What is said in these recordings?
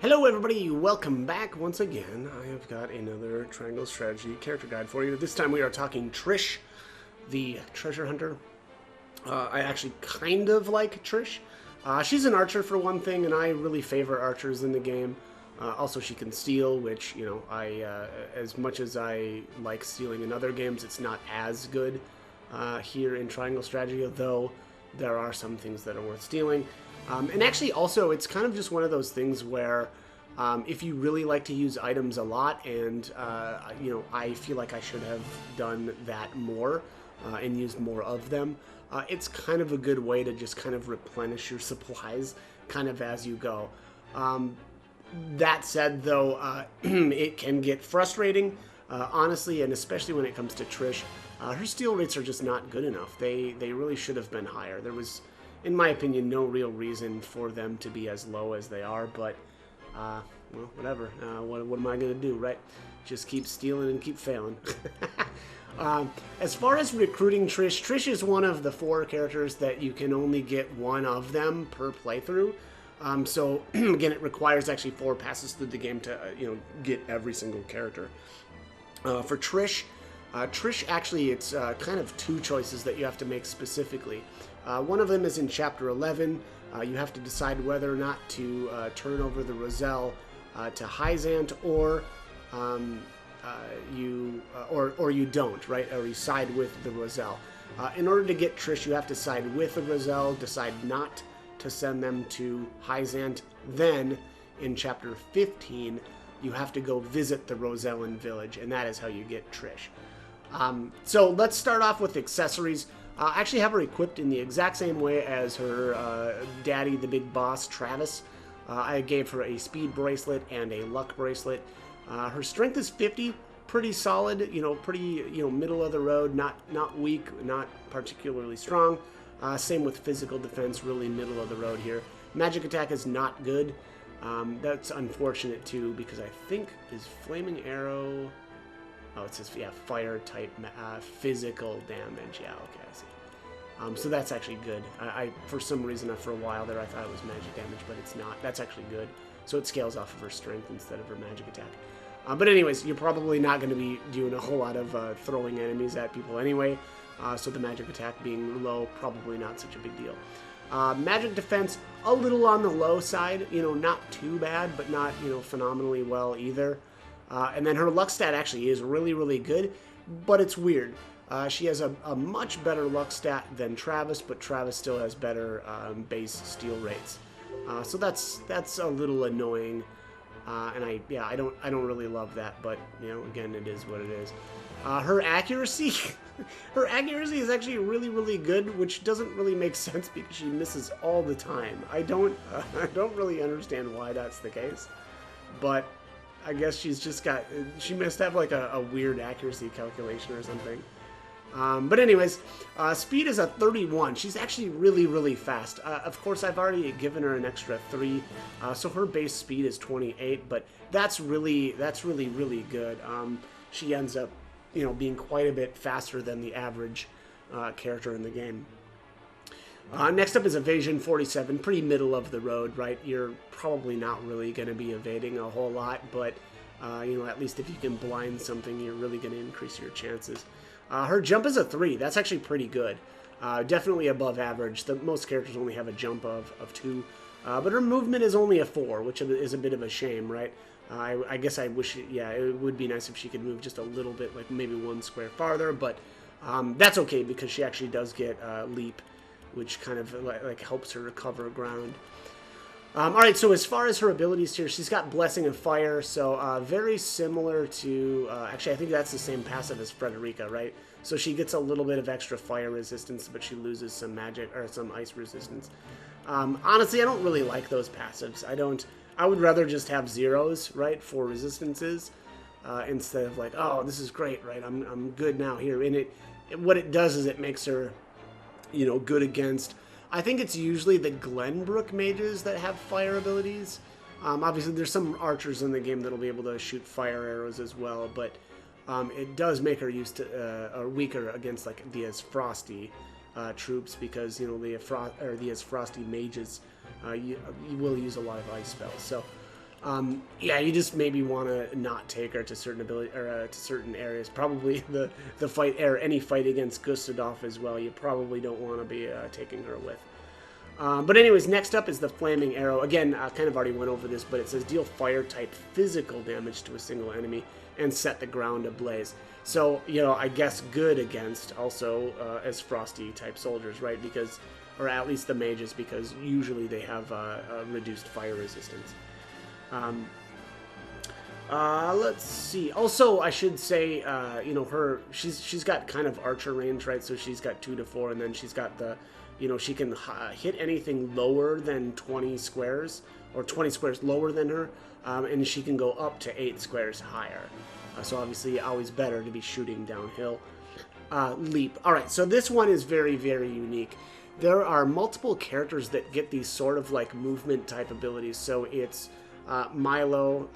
Hello everybody, welcome back once again. I have got another Triangle Strategy character guide for you. This time we are talking Trish, the treasure hunter. I actually kind of like Trish. She's an archer for one thing, and I really favor archers in the game. Also, she can steal, which, you know, as much as I like stealing in other games, it's not as good here in Triangle Strategy, though there are some things that are worth stealing. And actually, also, it's kind of just one of those things where if you really like to use items a lot, and, you know, I feel like I should have done that more and used more of them, it's kind of a good way to just kind of replenish your supplies kind of as you go. That said, though, it can get frustrating, honestly, and especially when it comes to Trish. Her steal rates are just not good enough. They really should have been higher. There was, in my opinion, no real reason for them to be as low as they are, but, well, whatever. What am I going to do, right? Just keep stealing and keep failing. As far as recruiting Trish, Trish is one of the 4 characters that you can only get one of them per playthrough. So, again, it requires actually 4 passes through the game to, you know, get every single character. For Trish, actually, it's kind of 2 choices that you have to make specifically. One of them is in Chapter 11. You have to decide whether or not to turn over the Roselle to Hyzant, or you don't, right? Or you side with the Roselle. In order to get Trish, you have to side with the Roselle, decide not to send them to Hyzant. Then, in Chapter 15, you have to go visit the Rosellan village, and that is how you get Trish. So let's start off with accessories. I actually have her equipped in the exact same way as her daddy, the big boss, Travis. I gave her a speed bracelet and a luck bracelet. Her strength is 50, pretty solid, you know, pretty, you know, middle of the road, not weak, not particularly strong. Same with physical defense, really middle of the road here. Magic attack is not good. That's unfortunate too, because I think is Flaming Arrow. Oh, it says, yeah, fire type physical damage. Yeah, okay, I see. So that's actually good. I for some reason, for a while there, I thought it was magic damage, but it's not. That's actually good. So it scales off of her strength instead of her magic attack. But anyways, you're probably not going to be doing a whole lot of throwing enemies at people anyway. So the magic attack being low, probably not such a big deal. Magic defense, a little on the low side. You know, not too bad, but not, you know, phenomenally well either. And then her luck stat actually is really, really good, but it's weird. She has a much better luck stat than Travis, but Travis still has better base steal rates. So that's a little annoying, and I don't really love that, but you know, again, it is what it is. Her accuracy, her accuracy is actually really, really good, which doesn't really make sense because she misses all the time. I don't really understand why that's the case, but I guess she must have like a weird accuracy calculation or something. But anyways, speed is a 31. She's actually really, really fast. Of course, I've already given her an extra 3, so her base speed is 28, but that's really, really good. She ends up, you know, being quite a bit faster than the average character in the game. Next up is evasion, 47, pretty middle of the road, right? You're probably not really going to be evading a whole lot, but, you know, at least if you can blind something, you're really going to increase your chances. Her jump is a 3. That's actually pretty good. Definitely above average. Most characters only have a jump of 2, but her movement is only a 4, which is a bit of a shame, right? I guess I wish, it would be nice if she could move just a little bit, like maybe 1 square farther, but that's okay because she actually does get leap, which kind of like helps her recover ground. Alright, so as far as her abilities here, she's got Blessing of Fire, so very similar to, actually I think that's the same passive as Frederica, right? So she gets a little bit of extra fire resistance, but she loses some magic, or some ice resistance. Honestly, I don't really like those passives. I would rather just have zeros, right, for resistances, instead of like, oh, this is great, right, I'm good now here. And what it does is it makes her, you know, good against, I think it's usually the Glenbrook mages that have fire abilities. Obviously, there's some archers in the game that'll be able to shoot fire arrows as well, but it does make her used to or weaker against like the Frosty troops, because you know the Frosty mages you will use a lot of ice spells. So Yeah, you just maybe want to not take her to certain ability or to certain areas. Probably the fight or any fight against Gustadolf as well. You probably don't want to be taking her with. But anyways, next up is the Flaming Arrow. Again, I kind of already went over this, but it says deal fire-type physical damage to a single enemy and set the ground ablaze. So, you know, I guess good against also as Frosty-type soldiers, right? Because, or at least the mages, because usually they have a reduced fire resistance. Let's see. Also, I should say, you know, she's got kind of archer range, right? So she's got 2 to 4, and then she's got the, you know, she can hit anything lower than 20 squares, or 20 squares lower than her, and she can go up to 8 squares higher. So obviously, always better to be shooting downhill. Leap. All right, so this one is very, very unique. There are multiple characters that get these sort of like movement type abilities. So it's Milo.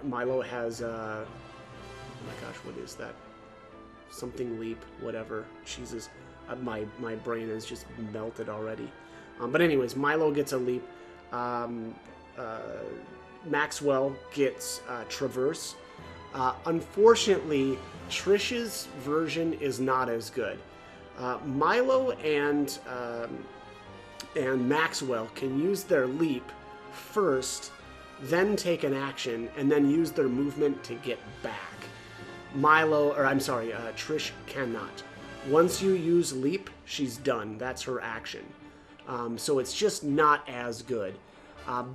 Milo has, oh my gosh, what is that? Something leap, whatever. Jesus. My brain is just melted already. But anyways, Milo gets a leap. Maxwell gets Traverse. Unfortunately, Trish's version is not as good. Milo and Maxwell can use their leap first, then take an action, and then use their movement to get back. Trish cannot. Once you use leap, she's done. That's her action. So it's just not as good.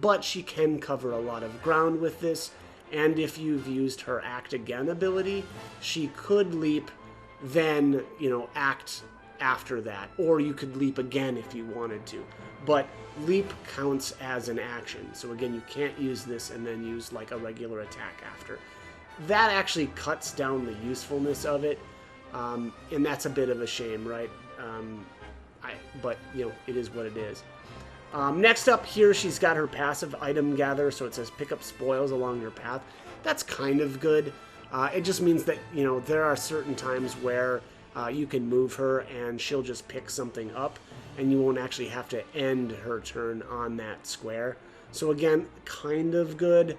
But she can cover a lot of ground with this. And if you've used her act again ability, she could leap, then, you know, act after that. Or you could leap again if you wanted to. But leap counts as an action. So again, you can't use this and then use like a regular attack after. That actually cuts down the usefulness of it. And that's a bit of a shame, right? But, you know, it is what it is. Next up here, she's got her passive item gather, so it says pick up spoils along your path. That's kind of good. It just means that, you know, there are certain times where you can move her and she'll just pick something up, and you won't actually have to end her turn on that square. So again, kind of good.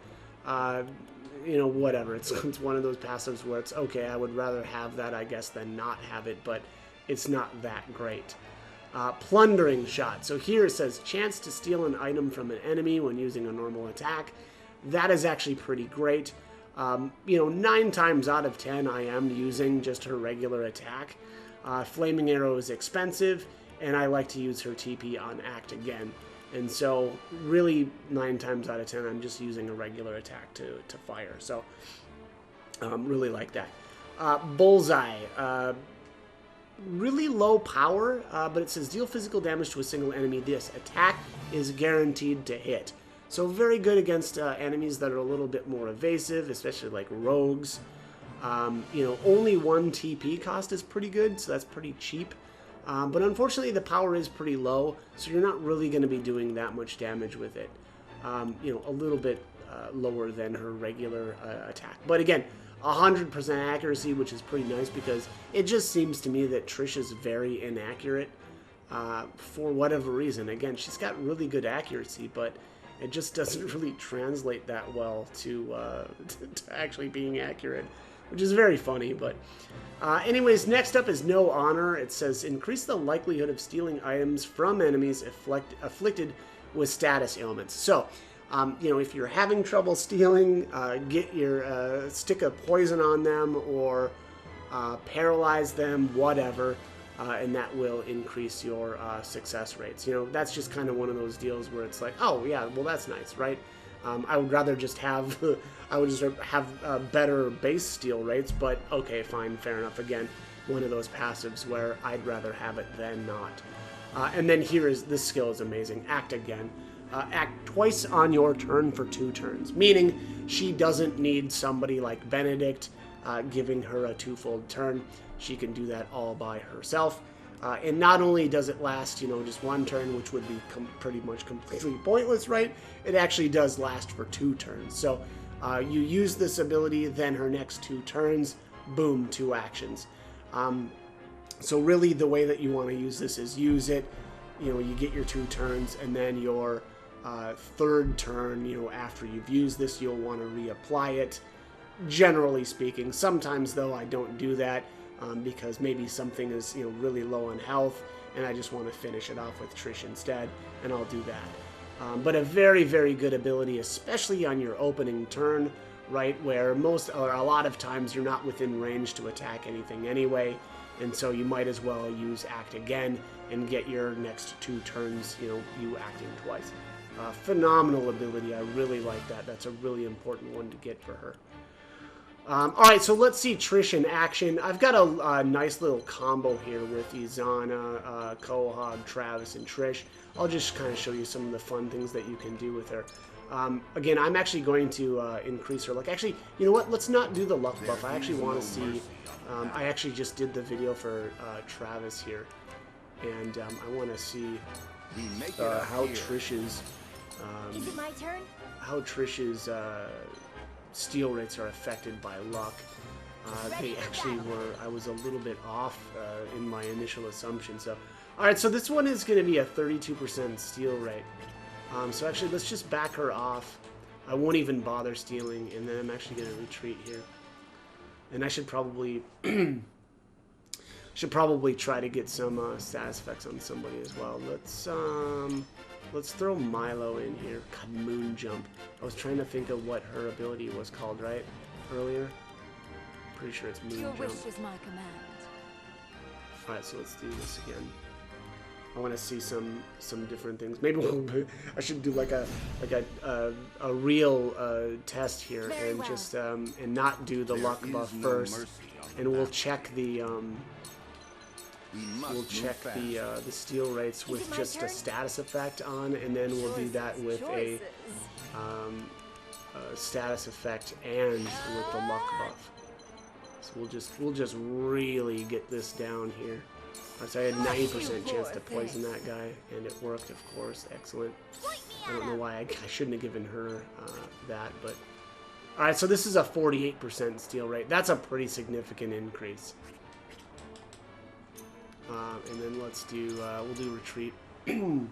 You know, whatever. It's one of those passives where it's okay, I would rather have that, I guess, than not have it, but it's not that great. Plundering Shot. So here it says chance to steal an item from an enemy when using a normal attack. That is actually pretty great. You know, 9 times out of 10 I am using just her regular attack. Flaming Arrow is expensive, and I like to use her TP on act again. And so, really, 9 times out of 10, I'm just using a regular attack to fire. So, really like that. Bullseye. Really low power, but it says deal physical damage to a single enemy. This attack is guaranteed to hit. So, very good against enemies that are a little bit more evasive, especially like rogues. You know, only 1 TP cost is pretty good, so that's pretty cheap. But unfortunately, the power is pretty low, so you're not really going to be doing that much damage with it. You know, a little bit lower than her regular attack. But again, 100% accuracy, which is pretty nice because it just seems to me that Trish is very inaccurate for whatever reason. Again, she's got really good accuracy, but it just doesn't really translate that well to actually being accurate, which is very funny. But anyways, next up is No Honor. It says increase the likelihood of stealing items from enemies afflicted with status ailments. So, you know, if you're having trouble stealing, get your stick of poison on them or paralyze them, whatever, and that will increase your success rates. You know, that's just kind of one of those deals where it's like, oh yeah, well that's nice, right? I would rather just have, better base steal rates, but okay, fine, fair enough. Again, one of those passives where I'd rather have it than not. And then this skill is amazing. Act again. Act twice on your turn for 2 turns, meaning she doesn't need somebody like Benedict giving her a 2-fold turn. She can do that all by herself. And not only does it last, you know, just 1 turn, which would be pretty much completely pointless, right? It actually does last for 2 turns. So you use this ability, then her next 2 turns, boom, 2 actions. So really the way that you want to use this is use it, you know, you get your 2 turns, and then your third turn, after you've used this, you'll want to reapply it. Generally speaking, sometimes though I don't do that because maybe something is really low on health and I just want to finish it off with Trish instead, and I'll do that. But a very, very good ability, especially on your opening turn, right, where a lot of times you're not within range to attack anything anyway, and so you might as well use Act Again and get your next 2 turns, you acting twice. Phenomenal ability. I really like that. That's a really important one to get for her. Alright, so let's see Trish in action. I've got a nice little combo here with Izana, Quahog, Travis, and Trish. I'll just kind of show you some of the fun things that you can do with her. Again, I'm actually going to increase her luck. Actually, you know what? Let's not do the luck buff. I actually want to see... I actually just did the video for Travis here. And I want to see how Trish's... Is it my turn? How Trish's... steal rates are affected by luck. They actually were, I was a little bit off in my initial assumption. So, alright, so this one is going to be a 32% steal rate. So actually, let's just back her off. I won't even bother stealing, and then I'm actually going to retreat here. And I should probably try to get some status effects on somebody as well. Let's throw Milo in here. God, Moon Jump. I was trying to think of what her ability was called, right? Earlier? Pretty sure it's Moon Jump. Your wish is my command. Alright, so let's do this again. I want to see some different things. Maybe I should do like a real test here and just and not do the luck buff first, and we'll check the the steal rates with just a status effect on, and then we'll do that with a status effect and with the luck buff. So we'll just really get this down here. So I had 90% chance to poison that guy, and it worked, of course. Excellent. I don't know why I shouldn't have given her that, but... Alright, so this is a 48% steal rate. That's a pretty significant increase. And then let's do... we'll do retreat. And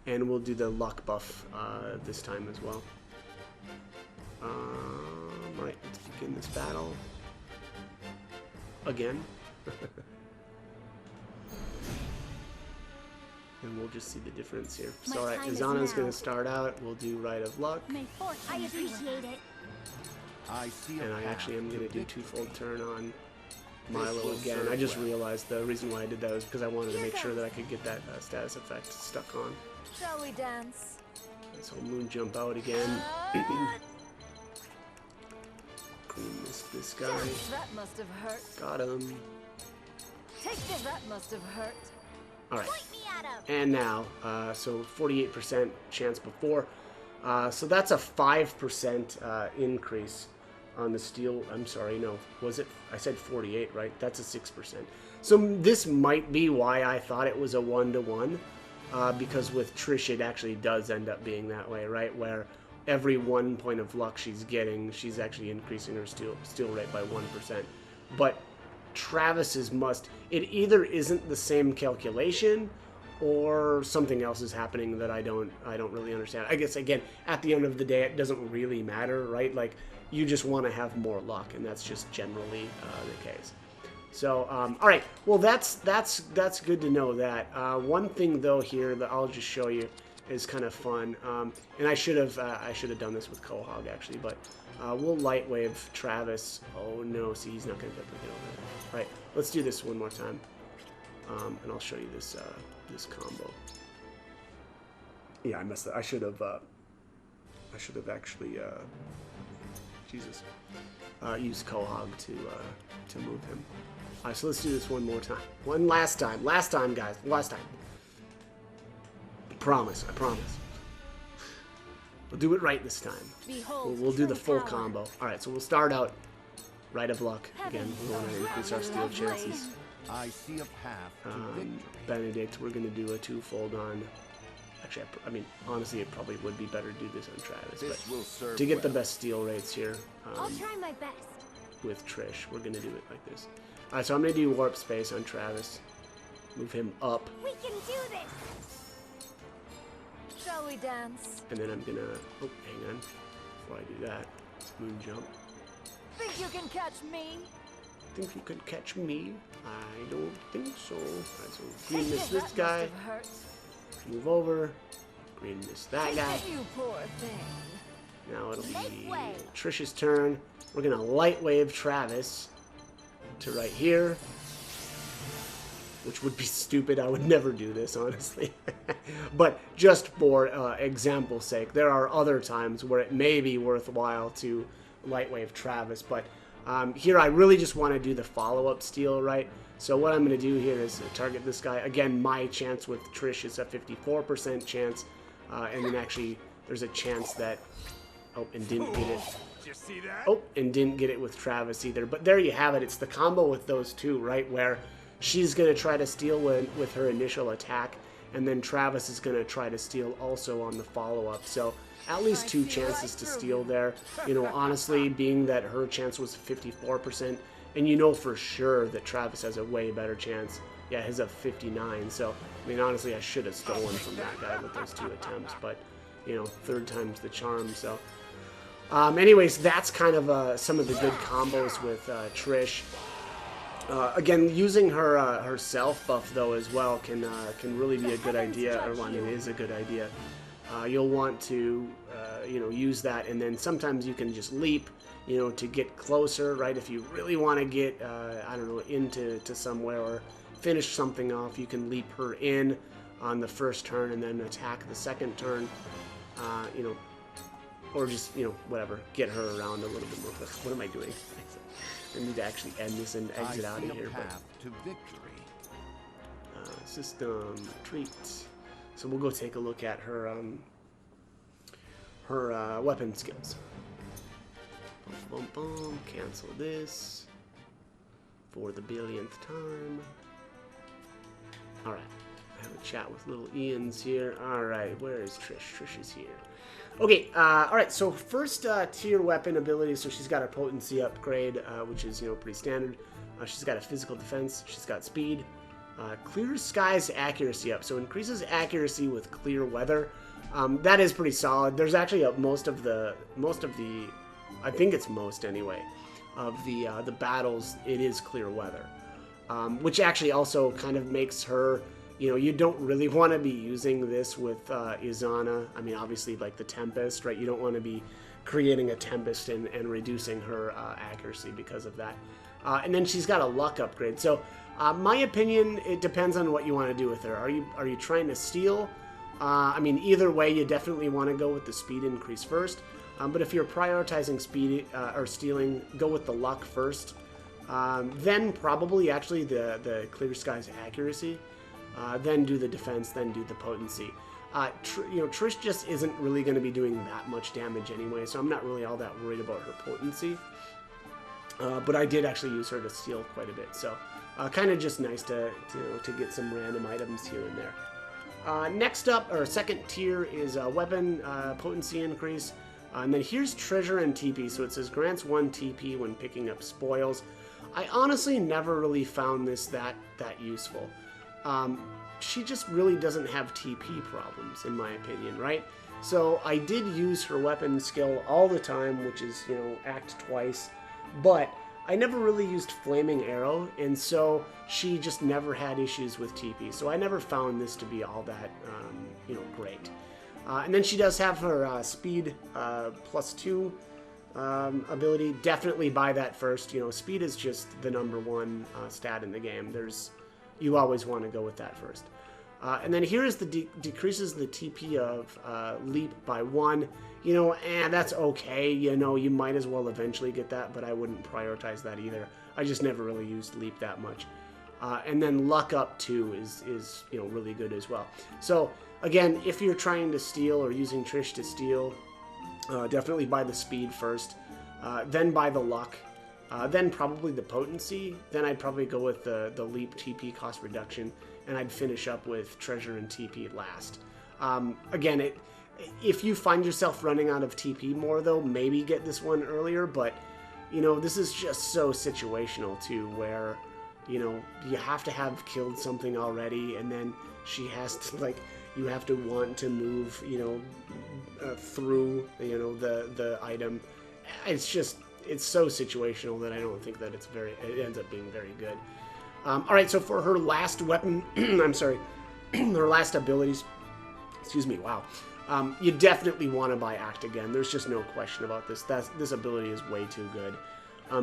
we'll do the luck buff this time as well. Alright, let's begin this battle. Again. And we'll just see the difference here. So, alright, Izana's going to start out. We'll do Rite of Luck. I appreciate it. And I actually am going to do twofold turn on Milo again. I just realized the reason why I did that was because I wanted to make sure that I could get that status effect stuck on. Shall we dance? So Moon Jump out again. Clean this guy. That must have hurt. Got him. Take this. That must have hurt. Alright. And now, so 48% chance before. So that's a 5% increase on the steal. I'm sorry, no. Was it? I said 48, right? That's a 6%. So this might be why I thought it was a 1-to-1. Because with Trish, it actually does end up being that way, right? Where every 1 point of luck she's getting, she's actually increasing her steal rate by 1%. But Travis's it either isn't the same calculation, or something else is happening that I don't really understand. I guess again, at the end of the day, it doesn't really matter, right? Like, you just want to have more luck, and that's just generally the case. So, all right. Well, that's good to know that. One thing though here that I'll just show you is kind of fun, and I should have done this with Quahog actually, but we'll light wave Travis. Oh no, see, he's not going to get over there. All right, let's do this one more time, and I'll show you this this combo. Yeah, I messed up. I should have actually used Quahog to move him. All right, so let's do this one more time. One last time. Last time, guys. Last time. I promise. We'll do it right this time. We'll do the full combo. All right, so we'll start out Rite of Luck. Again, we want to increase our steal chances. I see a path to victory. Benedict, we're going to do a twofold on... Actually, I mean, honestly, it probably would be better to do this on Travis. But to get the best steal rates here... I'll try my best. With Trish, we're going to do it like this. Alright, so I'm going to do Warp Space on Travis. Move him up. We can do this. Shall we dance? And then I'm gonna, oh, hang on, before I do that, moon jump. Think you can catch me? Think you could catch me? I don't think so. Alright, so green Take miss it, this that guy, must have hurt. move over, green miss that Take guy. it, you poor thing. Now it'll be Make way. Trish's turn. We're gonna light wave Travis to right here, which would be stupid. I would never do this, honestly. But just for example's sake, there are other times where it may be worthwhile to light wave Travis. But here I really just want to do the follow-up steal, right? So what I'm going to do here is target this guy. Again, my chance with Trish is a 54% chance. And then actually there's a chance that... Oh, and didn't get it. Did you see that? Oh, and didn't get it with Travis either. But there you have it. It's the combo with those two, right? Where she's going to try to steal with her initial attack, and then Travis is going to try to steal also on the follow-up. So at least two chances to steal there. You know, honestly, being that her chance was 54%, and you know for sure that Travis has a way better chance. Yeah, his of 59. So, I mean, honestly, I should have stolen from that guy with those two attempts. But, you know, third time's the charm, so... anyways, that's kind of some of the good combos with Trish. Again, using her her self buff though as well can really be a good idea, or well, I mean, it is a good idea. You'll want to you know, use that, and then sometimes you can just leap, you know, to get closer, right? If you really want to get I don't know, into somewhere or finish something off, you can leap her in on the first turn and then attack the second turn. You know. Or just, you know, whatever, get her around a little bit more quick. What am I doing? I need to actually end this and exit out of here. Path to victory. System treats. So we'll go take a look at her weapon skills. Boom, boom, boom. Cancel this for the billionth time. All right. I have a chat with little Ian's here. All right, where is Trish? Trish is here. Okay, all right, so first tier weapon ability, so she's got a potency upgrade, which is, you know, pretty standard. She's got a physical defense, she's got speed, clear skies accuracy up, so increases accuracy with clear weather. That is pretty solid. There's actually most of the, I think it's most anyway, of the battles, it is clear weather. Which actually also kind of makes her... You know, you don't really want to be using this with Izana. I mean, obviously, like the Tempest, right? You don't want to be creating a Tempest and reducing her accuracy because of that. And then she's got a luck upgrade. So, my opinion, it depends on what you want to do with her. Are you trying to steal? I mean, either way, you definitely want to go with the speed increase first. But if you're prioritizing speed or stealing, go with the luck first. Then probably actually the clear skies accuracy. Then do the defense, then do the potency. You know, Trish just isn't really going to be doing that much damage anyway, so I'm not really all that worried about her potency. But I did actually use her to steal quite a bit, so kind of just nice to get some random items here and there. Next up, or second tier, is weapon potency increase. And then here's treasure and TP, so it says grants 1 TP when picking up spoils. I honestly never really found this that useful. She just really doesn't have TP problems, in my opinion, right? So I did use her weapon skill all the time, which is, you know, act twice, but I never really used Flaming Arrow, and so she just never had issues with TP. So I never found this to be all that, you know, great. And then she does have her speed +2 ability. Definitely buy that first. You know, speed is just the #1 stat in the game. You always want to go with that first. And then here is the decreases the TP of leap by 1. You know, and that's okay. You know, you might as well eventually get that, but I wouldn't prioritize that either. I just never really used leap that much. And then luck up 2 is you know, really good as well. So again, if you're trying to steal or using Trish to steal, definitely buy the speed first, then buy the luck. Then probably the potency. Then I'd probably go with the leap TP cost reduction, and I'd finish up with treasure and TP last. Again, if you find yourself running out of TP more though, maybe get this one earlier. But you know, this is just so situational too, where you know you have to have killed something already, and then she has to, like, You have to want to move, through, the item. It's just, it's so situational that I don't think that it ends up being very good. All right, so for her last weapon, I'm sorry, her last abilities, excuse me, wow. You definitely want to buy Act Again. There's just no question about this. This ability is way too good.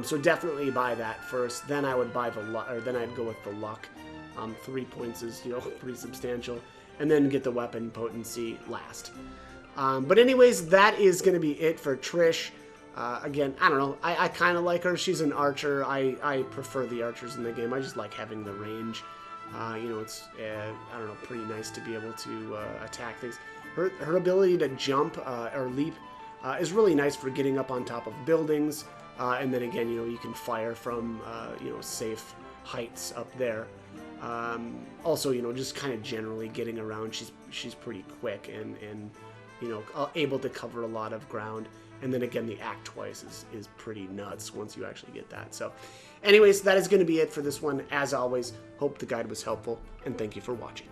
So definitely buy that first. Then I would buy then I'd go with the Luck. 3 points is, pretty substantial. And then get the weapon potency last. But anyways, that is going to be it for Trish. Again, I don't know. I kind of like her. She's an archer. I prefer the archers in the game. I just like having the range. It's, I don't know, pretty nice to be able to attack things. Her ability to jump or leap is really nice for getting up on top of buildings. And then again, you can fire from, safe heights up there. Also, just kind of generally getting around, she's pretty quick and able to cover a lot of ground. And then again, the act twice is pretty nuts once you actually get that. So anyways, that is going to be it for this one. As always, hope the guide was helpful, and thank you for watching.